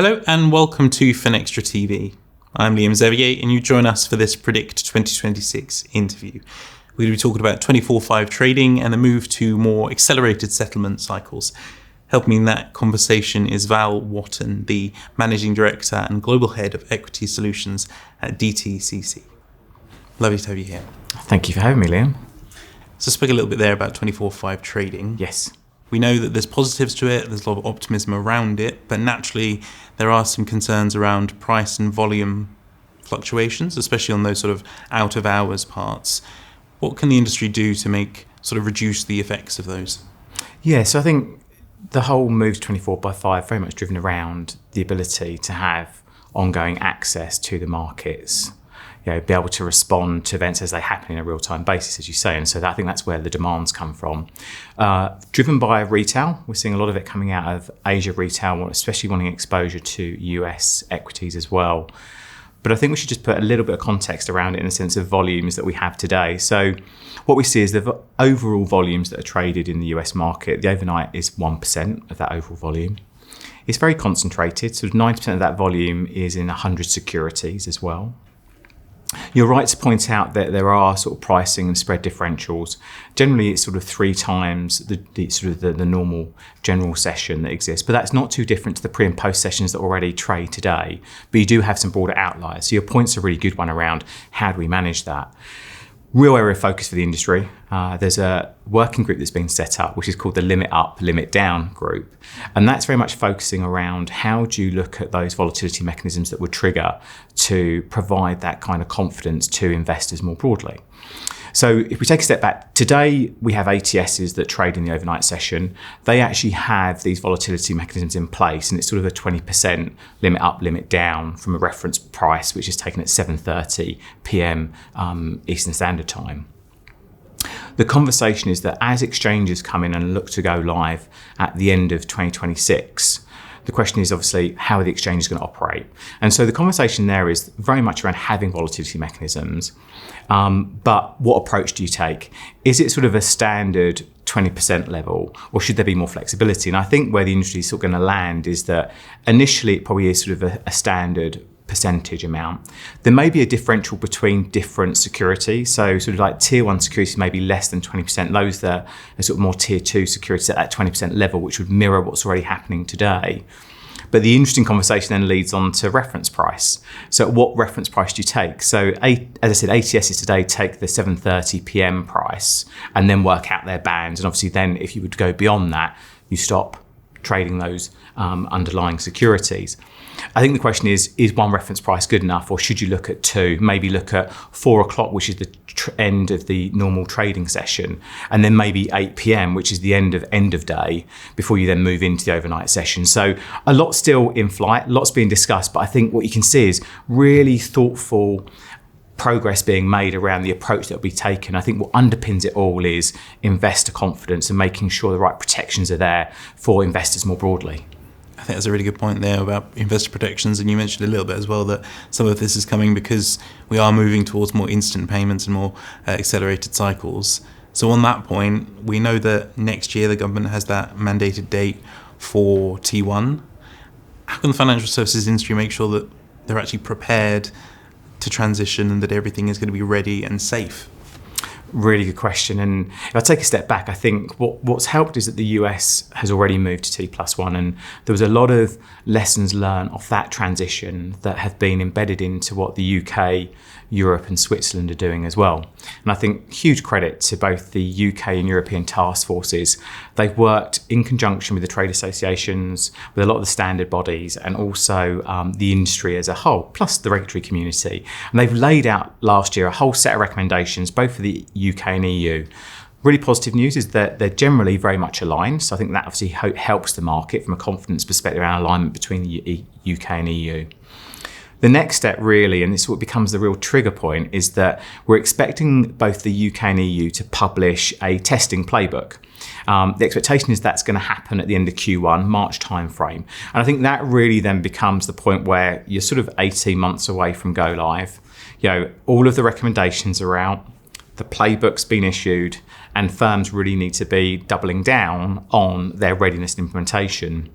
Hello and welcome to Finextra TV. I'm Liam Zevier and you join us for this Predict 2026 interview. We're going to be talking about 24/5 trading and the move to more accelerated settlement cycles. Helping me in that conversation is Val Wotton, the Managing Director and Global Head of Equity Solutions at DTCC. Lovely to have you here. Thank you for having me, Liam. So speak a little bit there about 24/5 trading. Yes. We know that there's positives to it, there's a lot of optimism around it, but naturally there are some concerns around price and volume fluctuations, especially on those sort of out of hours parts. What can the industry do to reduce the effects of those? Yeah, so I think the whole move to 24/5 very much driven around the ability to have ongoing access to the markets, be able to respond to events as they happen in a real-time basis, as you say. And so I think that's where the demands come from. Driven by retail, we're seeing a lot of it coming out of Asia retail, especially wanting exposure to US equities as well. But I think we should just put a little bit of context around it in the sense of volumes that we have today. So what we see is the overall volumes that are traded in the US market, the overnight is 1% of that overall volume. It's very concentrated, so 90% of that volume is in 100 securities as well. You're right to point out that there are sort of pricing and spread differentials. Generally, it's sort of 3 times the normal general session that exists, but that's not too different to the pre and post sessions that already trade today. But you do have some broader outliers. So your point's a really good one around how do we manage that. Real area of focus for the industry. There's a working group that's been set up, which is called the Limit Up, Limit Down group. And that's very much focusing around how do you look at those volatility mechanisms that would trigger to provide that kind of confidence to investors more broadly. So if we take a step back, today we have ATSs that trade in the overnight session. They actually have these volatility mechanisms in place, and it's sort of a 20% limit up, limit down from a reference price, which is taken at 7:30 p.m. Eastern Standard Time. The conversation is that as exchanges come in and look to go live at the end of 2026, the question is obviously, how are the exchanges going to operate? And so the conversation there is very much around having volatility mechanisms. But what approach do you take? Is it sort of a standard 20% level, or should there be more flexibility? And I think where the industry is sort of going to land is that initially it probably is sort of a standard percentage amount. There may be a differential between different securities. So sort of like tier 1 securities may be less than 20%. Those that are sort of more tier 2 securities at that 20% level, which would mirror what's already happening today. But the interesting conversation then leads on to reference price. So what reference price do you take? So as I said, ATSs today take the 7:30 p.m. price and then work out their bands. And obviously then if you would go beyond that, you stop trading those underlying securities. I think the question is one reference price good enough, or should you look at 2? Maybe look at 4 o'clock, which is the end of the normal trading session, and then maybe 8 p.m, which is the end of day, before you then move into the overnight session. So a lot still in flight, lots being discussed, but I think what you can see is really thoughtful progress being made around the approach that will be taken. I think what underpins it all is investor confidence and making sure the right protections are there for investors more broadly. I think that's a really good point there about investor protections, and you mentioned a little bit as well that some of this is coming because we are moving towards more instant payments and more accelerated cycles. So on that point, we know that next year the government has that mandated date for T1. How can the financial services industry make sure that they're actually prepared to transition and that everything is going to be ready and safe? Really good question. And if I take a step back, I think what's helped is that the US has already moved to T+1, and there was a lot of lessons learned off that transition that have been embedded into what the UK, Europe and Switzerland are doing as well. And I think huge credit to both the UK and European task forces. They've worked in conjunction with the trade associations, with a lot of the standard bodies, and also the industry as a whole, plus the regulatory community. And they've laid out last year a whole set of recommendations, both for the UK and EU. Really positive news is that they're generally very much aligned. So I think that obviously helps the market from a confidence perspective around alignment between the UK and EU. The next step really, and this is what becomes the real trigger point, is that we're expecting both the UK and EU to publish a testing playbook. The expectation is that's going to happen at the end of Q1, March timeframe. And I think that really then becomes the point where you're sort of 18 months away from go live. All of the recommendations are out, the playbook's been issued, and firms really need to be doubling down on their readiness and implementation.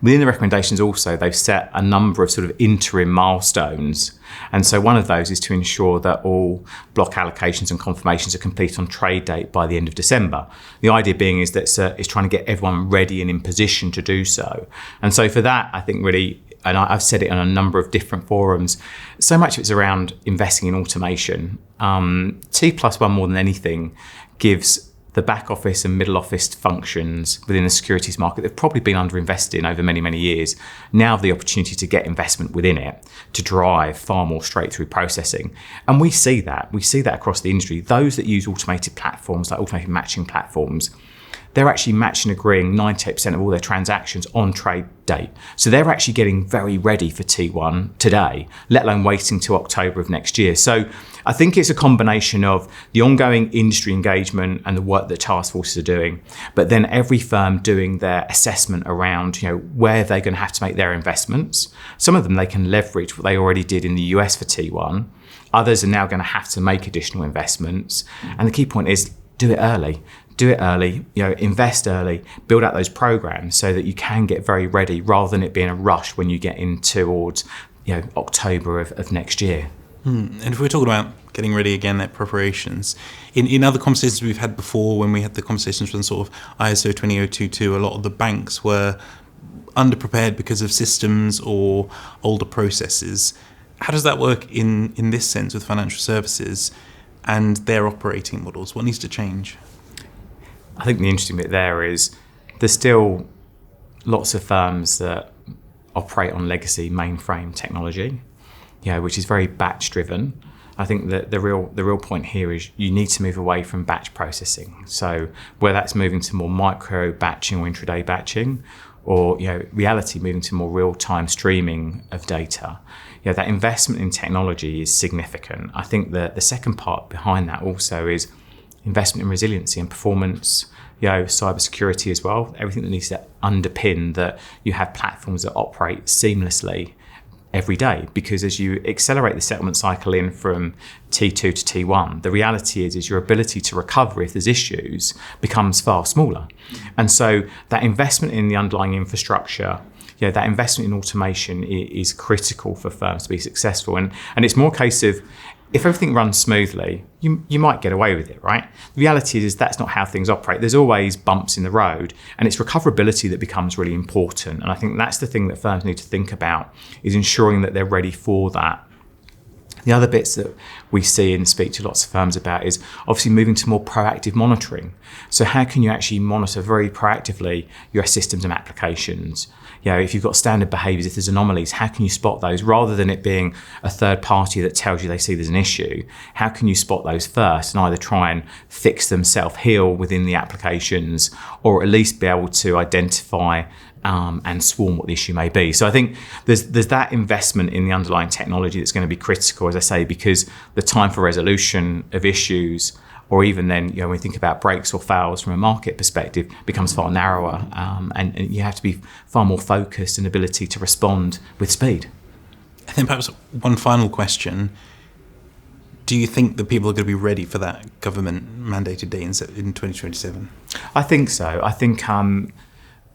Within the recommendations also, they've set a number of sort of interim milestones. And so one of those is to ensure that all block allocations and confirmations are complete on trade date by the end of December. The idea being is that it's trying to get everyone ready and in position to do so. And so for that, I think really, and I've said it on a number of different forums, so much of it's around investing in automation. T+1 more than anything gives the back office and middle office functions within the securities market that have probably been underinvested in over many, many years, now the opportunity to get investment within it to drive far more straight through processing. And we see that across the industry. Those that use automated platforms, like automated matching platforms, they're actually matching and agreeing 98% of all their transactions on trade date. So they're actually getting very ready for T1 today, let alone waiting till October of next year. So I think it's a combination of the ongoing industry engagement and the work that task forces are doing, but then every firm doing their assessment around, where they're going to have to make their investments. Some of them they can leverage what they already did in the US for T1. Others are now going to have to make additional investments. And the key point is do it early. Do it early, invest early, build out those programs so that you can get very ready rather than it being a rush when you get in towards October of next year. And if we're talking about getting ready again, that preparations, in other conversations we've had before, when we had the conversations from sort of ISO 20022, a lot of the banks were underprepared because of systems or older processes. How does that work in this sense with financial services and their operating models? What needs to change? I think the interesting bit there is there's still lots of firms that operate on legacy mainframe technology, which is very batch driven. I think that the real point here is you need to move away from batch processing. So whether that's moving to more micro batching or intraday batching, or reality moving to more real-time streaming of data, that investment in technology is significant. I think that the second part behind that also is investment in resiliency and performance, cybersecurity as well. Everything that needs to underpin that you have platforms that operate seamlessly every day. Because as you accelerate the settlement cycle in from T2 to T1, the reality is your ability to recover if there's issues becomes far smaller. And so that investment in the underlying infrastructure, that investment in automation is critical for firms to be successful. And it's more a case of, if everything runs smoothly, you might get away with it, right? The reality is that's not how things operate. There's always bumps in the road, and it's recoverability that becomes really important. And I think that's the thing that firms need to think about, is ensuring that they're ready for that. The other bits that we see and speak to lots of firms about is obviously moving to more proactive monitoring. So how can you actually monitor very proactively your systems and applications? If you've got standard behaviours, if there's anomalies, how can you spot those rather than it being a third party that tells you they see there's an issue? How can you spot those first and either try and fix them, self-heal within the applications, or at least be able to identify and swarm what the issue may be. So I think there's that investment in the underlying technology that's going to be critical, as I say, because the time for resolution of issues, or even then, when we think about breaks or fails from a market perspective, becomes far narrower, and you have to be far more focused and ability to respond with speed. And then perhaps one final question. Do you think that people are going to be ready for that government mandated date in 2027? I think so. I think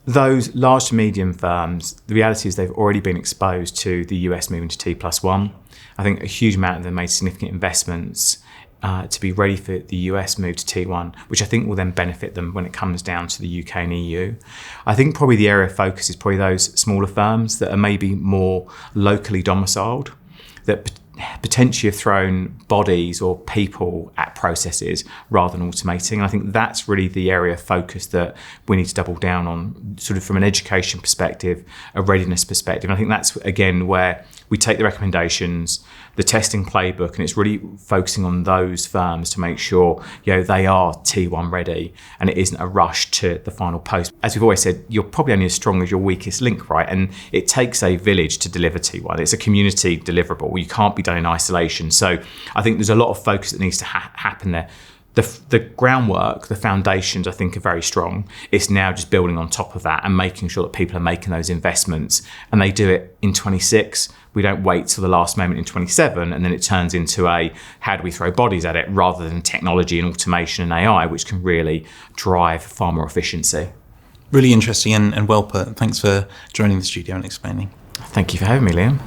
those large to medium firms, the reality is they've already been exposed to the US moving to T+1. I think a huge amount of them made significant investments to be ready for the US move to T1, which I think will then benefit them when it comes down to the UK and EU. I think probably the area of focus is probably those smaller firms that are maybe more locally domiciled, that potentially have thrown bodies or people at processes rather than automating. And I think that's really the area of focus that we need to double down on, sort of from an education perspective, a readiness perspective. And I think that's, again, where we take the recommendations, the testing playbook, and it's really focusing on those firms to make sure they are T1 ready and it isn't a rush to the final post. As we've always said, you're probably only as strong as your weakest link, right? And it takes a village to deliver T1. It's a community deliverable. You can't be done in isolation. So I think there's a lot of focus that needs to happen there. The groundwork, the foundations, I think, are very strong. It's now just building on top of that and making sure that people are making those investments, and they do it in 26. We don't wait till the last moment in 27, and then it turns into how do we throw bodies at it, rather than technology and automation and AI, which can really drive far more efficiency. Really interesting and well put. Thanks for joining the studio and explaining. Thank you for having me, Liam.